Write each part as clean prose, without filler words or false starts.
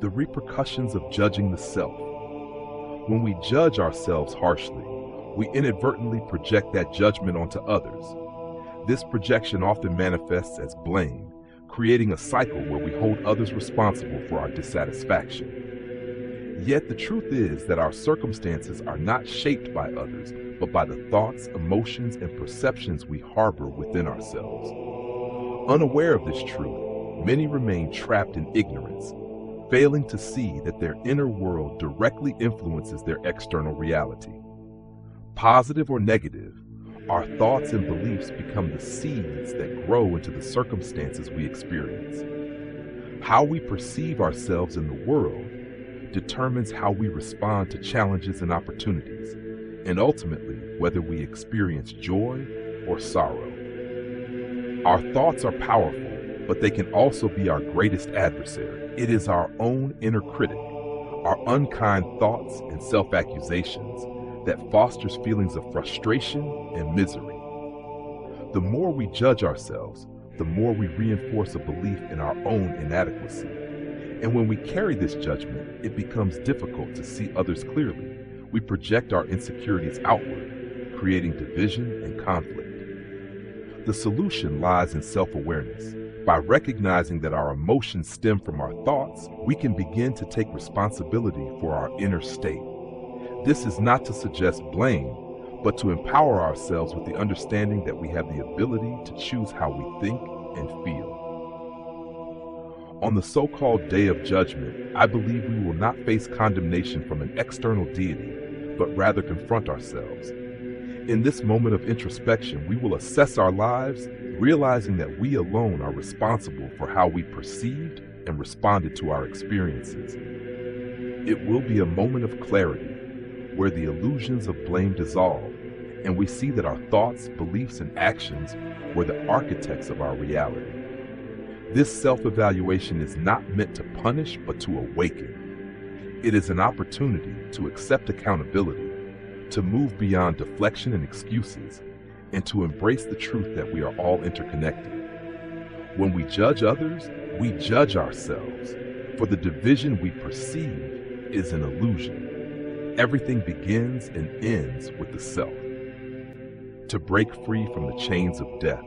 The repercussions of judging the self. When we judge ourselves harshly, we inadvertently project that judgment onto others. This projection often manifests as blame, creating a cycle where we hold others responsible for our dissatisfaction. Yet the truth is that our circumstances are not shaped by others, but by the thoughts, emotions, and perceptions we harbor within ourselves. Unaware of this truth, many remain trapped in ignorance, failing to see that their inner world directly influences their external reality. Positive or negative, our thoughts and beliefs become the seeds that grow into the circumstances we experience. How we perceive ourselves in the world determines how we respond to challenges and opportunities, and ultimately whether we experience joy or sorrow. Our thoughts are powerful, but they can also be our greatest adversary. It is our own inner critic, our unkind thoughts and self-accusations that fosters feelings of frustration and misery. The more we judge ourselves, the more we reinforce a belief in our own inadequacy. And when we carry this judgment, it becomes difficult to see others clearly. We project our insecurities outward, creating division and conflict. The solution lies in self-awareness. By recognizing that our emotions stem from our thoughts, we can begin to take responsibility for our inner state. This is not to suggest blame, but to empower ourselves with the understanding that we have the ability to choose how we think and feel. On the so-called Day of Judgment, I believe we will not face condemnation from an external deity, but rather confront ourselves. In this moment of introspection, we will assess our lives, realizing that we alone are responsible for how we perceived and responded to our experiences. It will be a moment of clarity, where the illusions of blame dissolve, and we see that our thoughts, beliefs, and actions were the architects of our reality. This self-evaluation is not meant to punish, but to awaken. It is an opportunity to accept accountability, to move beyond deflection and excuses, and to embrace the truth that we are all interconnected. When we judge others, we judge ourselves, for the division we perceive is an illusion. Everything begins and ends with the self. To break free from the chains of death,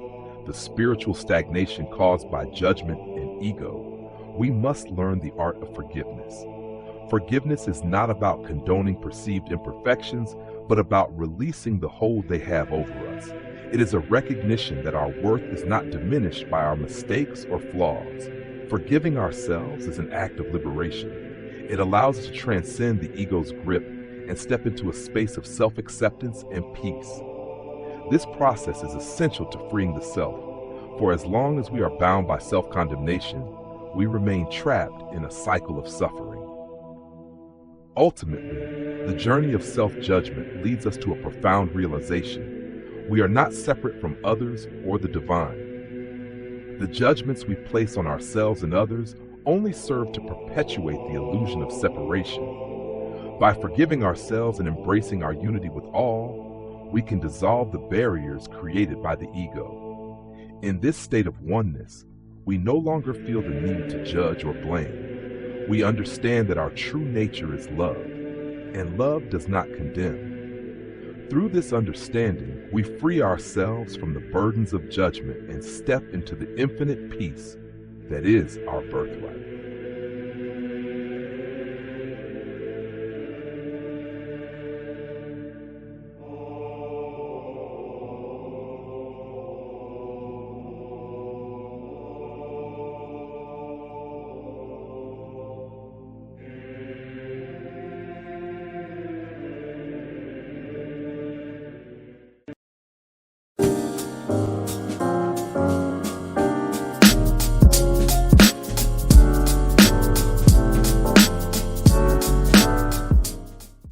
the spiritual stagnation caused by judgment and ego, we must learn the art of forgiveness. Forgiveness is not about condoning perceived imperfections, but about releasing the hold they have over us. It is a recognition that our worth is not diminished by our mistakes or flaws. Forgiving ourselves is an act of liberation. It allows us to transcend the ego's grip and step into a space of self-acceptance and peace. This process is essential to freeing the self, for as long as we are bound by self-condemnation, we remain trapped in a cycle of suffering. Ultimately, the journey of self-judgment leads us to a profound realization. We are not separate from others or the divine. The judgments we place on ourselves and others only serve to perpetuate the illusion of separation. By forgiving ourselves and embracing our unity with all, we can dissolve the barriers created by the ego. In this state of oneness, we no longer feel the need to judge or blame. We understand that our true nature is love, and love does not condemn. Through this understanding, we free ourselves from the burdens of judgment and step into the infinite peace that is our birthright.